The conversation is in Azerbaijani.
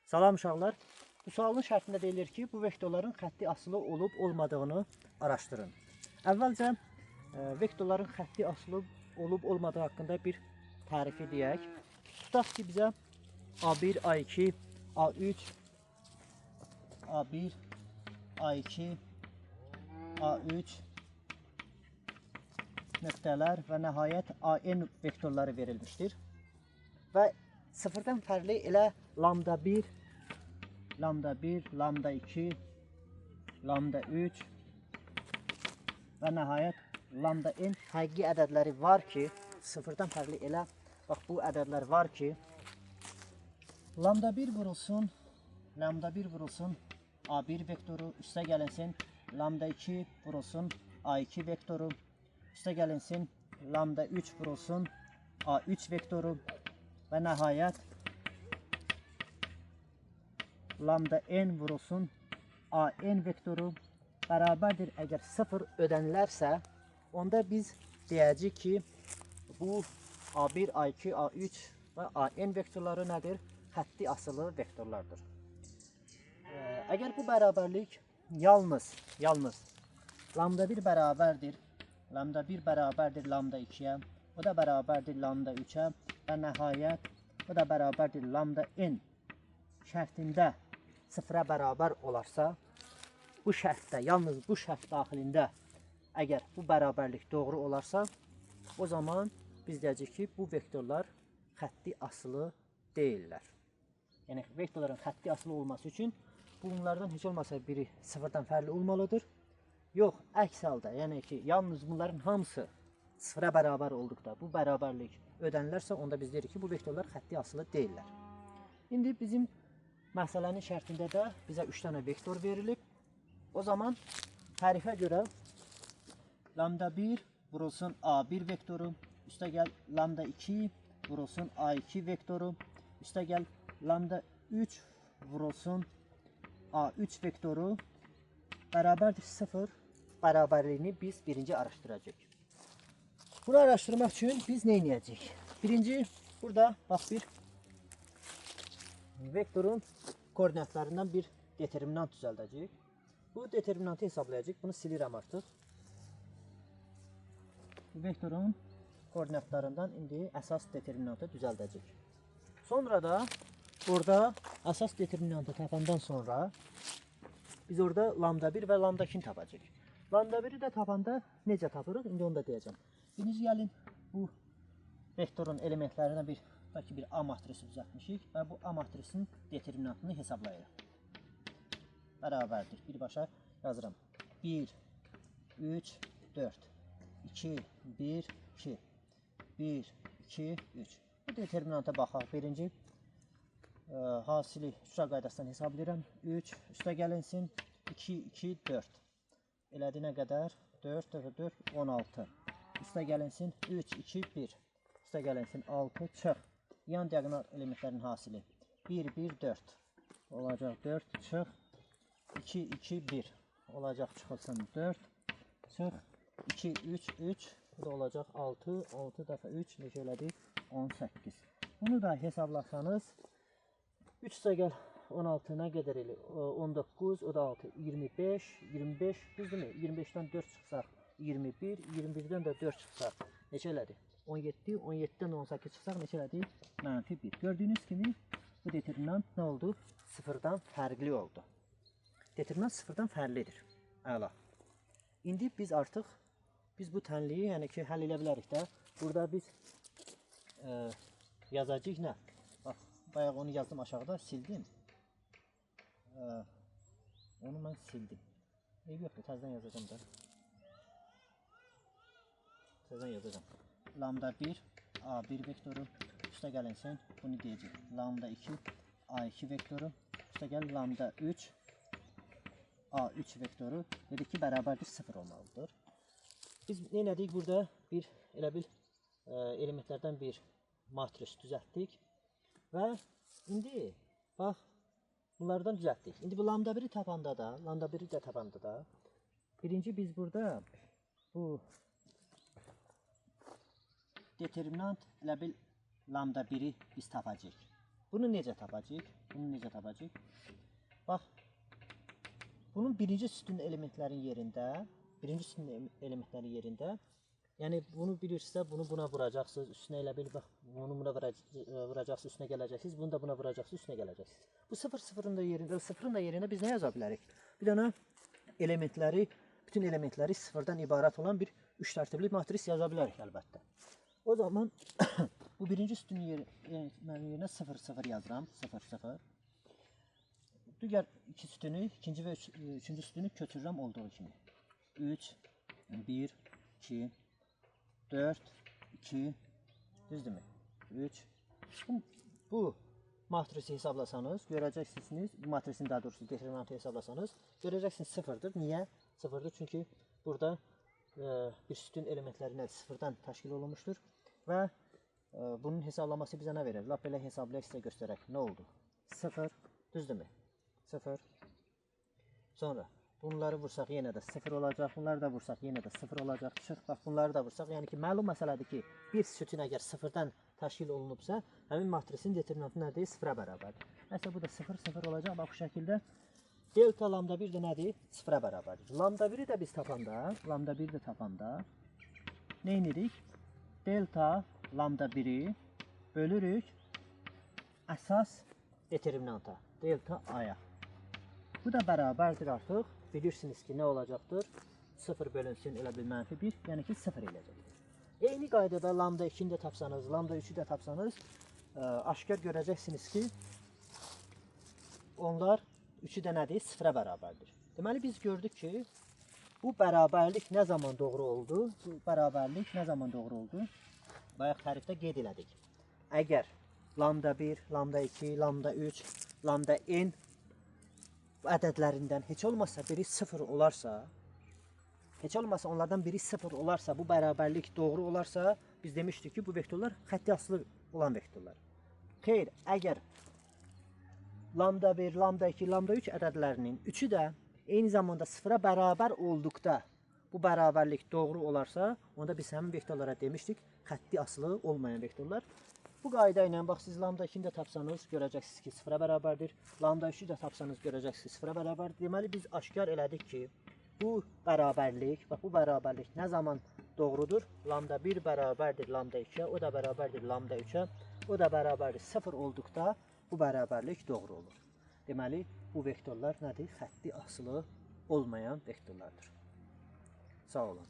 Salam uşaqlar. Bu sualın şərtində deyilir ki, bu vektorların xətti asılı olub olmadığını araşdırın. Əvvəlcə vektorların xətti asılı olub olmadığı haqqında bir tərifi deyək. Tutaq ki, bizə A1, A2, A3, A1, A2, A3 nöqtələr və nəhayət AN vektorları verilmişdir. Və sıfırdan fərqli elə lambda 1, lambda 1, lambda 2, lambda 3 və nəhayət lambda n həqiqi ədədləri var ki, sıfırdan fərqli elə bax bu ədədlər var ki, lambda 1 vurulsun A1 vektoru, üstə gəlinsin lambda 2 vurulsun A2 vektoru, üstə gəlinsin lambda 3 vurulsun A3 vektoru və nəhayət lambda n vurulsun AN vektoru bərabərdir. Əgər 0 ödənilərsə, onda biz deyəcəyik ki, bu A1, A2, A3 və AN vektorları nədir? Xətti asılı vektorlardır. Əgər bu bərabərlik yalnız lambda 1 bərabərdir, lambda 1 bərabərdir lambda 2-yə, o da bərabərdir lambda 3-ə və nəhayət o da bərabərdir lambda n şərtində 0-a bərabər olarsa, bu şərtdə, yalnız bu şərt daxilində əgər bu bərabərlik doğru olarsa, o zaman biz deyəcəyik ki, bu vektorlar xətti asılı deyirlər. Yəni, vektorların xətti asılı olması üçün bunlardan heç olmasa biri 0-dan fərqli olmalıdır. Yox, əks halda, yəni ki, yalnız bunların hamısı 0-a bərabər olduqda bu bərabərlik ödənilərsə, onda biz deyirik ki, bu vektorlar xətti asılı deyirlər. İndi bizim məsələnin şərtində də bizə 3 dənə vektor verilib. O zaman tərifə görə lambda 1 vurulsun A1 vektoru, üstə gəl lambda 2 vurulsun A2 vektoru, üstə gəl lambda 3 vurulsun A3 vektoru bərabərdir 0 bərabərliyini biz birinci araşdıracağıq. Bunu araşdırmaq üçün biz nə edəcəyik? Birinci, burada bax bir vektorun koordinatlarından bir determinant düzəldəcəyik. Bu determinantı hesablayacağıq. Bunu silirəm artıq. Vektorun koordinatlarından indi əsas determinantı düzəldəcəyik. Sonra da burada əsas determinantı tapandan sonra biz orada lambda 1 və lambda 2 tapacağıq. Lambda 1-i də tapanda necə tapırıq? İndi onu da deyəcəm. Birinci gəlin bu vektorun elementlərinə bir A matrisi düzəltmişik və bu A matrisinin determinantını hesablayırıq. Bərabərdir. Birbaşa yazıram. 1, 3, 4, 2, 1, 2, 1, 2, 3. Bu determinanta baxaq. Birinci hasili Şura qaydasından hesablayıram. 3, üstə gəlinsin 2, 2, 4. Elədi nə qədər? 4, 4, 16. Üstə gəlinsin 3, 2, 1. Üstə gəlinsin 6, çıx. Yan diagonal elementlərin hasili 1, 1, 4. Olacaq 4, çıx. 2, 2, 1. Olacaq çıxılsın 4, çıx. 2, 3, 3. Bu da olacaq 6, 6 dəfə 3. Neçə elədik? 18. Bunu da hesablasanız 3 üstə gəl 16 nə qədər elə? 19, o da 6, 25, 25. Düzdürmü? 25-dən 4 çıxsaq 21, 21-dən də 4 çıxsaq neçə elədi? 17, 17-dən 18 çıxsaq neçə elədi? -1. Gördüyünüz kimi bu determinant nə oldu? 0-dan fərqli oldu. Determinant 0-dan fərqlidir. Əla. İndi biz artıq bu tənliyi yəni ki, həll edə bilərik də. Burada biz yazacağıq nə? Bax, bayaq onu yazdım aşağıda, sildim. Onu mən sildim. Yoxdur, təzədən yazacağım da. Təzədən yazacağım. Lambda 1, A1 vektoru, üstə gəlinsin, bunu deyəcək. Lambda 2, A2 vektoru, üstə gəl lambda 3, A3 vektoru, dedik ki, bərabərdir 0 olmalıdır. Biz nə elədik? Burada elə bil elementlərdən bir matris düzəltdik və indi bax, bunlardan düzəltdik. İndi bu lambda 1-i tapanda da, lambda 1-i də tapanda da, birinci biz burada bu determinant elə bil lambda 1-i biz tapacağıq. Bunu necə tapacağıq? Bunu necə tapacağıq? Bax, bunun birinci sütun elementlərin yerində, yəni bunu bilirsə, bunu buna vuracaqsınız, üstünə elə bil, bax, bunu buna vuracaqsınız, üstünə gələcəksiniz, bunu da buna vuracaqsınız, üstünə gələcəksiniz. Bu 0 sıfırın da yerində biz nə yaza bilərik? Bir dənə elementləri, bütün elementləri sıfırdan ibarət olan bir 3 tərtibli matris yaza bilərik əlbəttə. O zaman bu birinci sütunun yerinə 0, 0 yazıram. 0, 0. Digər iki sütunu, ikinci və üçüncü sütunu köçürürəm olduğu kimi. 3, 1, 2, 4, 2, düzdürmü? 3. Bu matrisi hesablasanız, görəcəksiniz, bu matrisin daha doğrusu determinantı hesablasanız, görəcəksiniz 0'dır. Niyə? 0'dır çünki burada bir sütun elementləri nədir? 0'dan təşkil olunmuşdur və bunun hesablaması bizə nə verir? Lap belə hesablayaq sizə göstərək. Nə oldu? 0, düzdürmü? 0. Sonra bunları vursaq yenə də 0 olacaq. Bunları da vursaq yenə də 0 olacaq. Çıx, bax bunları da vursaq. Yəni ki, məlum məsələdir ki, bir sütun əgər 0'dan təşkil olunubsa, həmin matrisin determinantı nədir? 0'a bərabərdir. Məsələn, bu da 0, 0 olacaq. Bax, bu şəkildə delta lambda 1 də nədir? 0'a bərabərdir. Lambda 1'i də biz tapanda, nə edirik? Delta lambda 1'i bölürük əsas determinanta, delta a'ya. Bu da bərabərdir artıq. Bilirsiniz ki, nə olacaqdır? 0 bölünsün elə bil -1, yəni ki 0 eləyəcəkdir. Eyni qaydada lambda 2'ni də tapsanız, lambda 3'ü də tapsanız, aşkar görəcəksiniz ki, onlar üçü də nədir? 0'a bərabərdir. Deməli, biz gördük ki, bu bərabərlik nə zaman doğru oldu? Bu bərabərlik nə zaman doğru oldu? Bayaq tərifdə qeyd elədik. Əgər lambda 1, lambda 2, lambda 3, lambda n bu ədədlərindən heç olmasa biri 0 olarsa, onlardan biri 0 olarsa, bu bərabərlik doğru olarsa, biz demişdik ki, bu vektorlar xətti asılı olan vektorlar. Xeyr, əgər lambda 1, lambda 2, lambda 3 ədədlərinin üçü də eyni zamanda 0'a bərabər olduqda bu bərabərlik doğru olarsa, onda biz həmin vektorlara demişdik, xətti asılı olmayan vektorlar. Bu qayda ilə, bax, siz lambda 2'ni də tapsanız, görəcəksiniz ki, 0'a bərabərdir. Lambda 3'ü də tapsanız, görəcəksiniz 0'a bərabərdir. Deməli, biz aşkar elədik ki, bu bərabərlik, bax, bu bərabərlik nə zaman doğrudur? Lambda 1 bərabərdir lambda 2'ə, o da bərabərdir lambda 3'ə, o da bərabərdir 0 olduqda bu bərabərlik doğru olur. Deməli, bu vektorlar nədir? Xətti asılı olmayan vektorlardır. Sağ olun.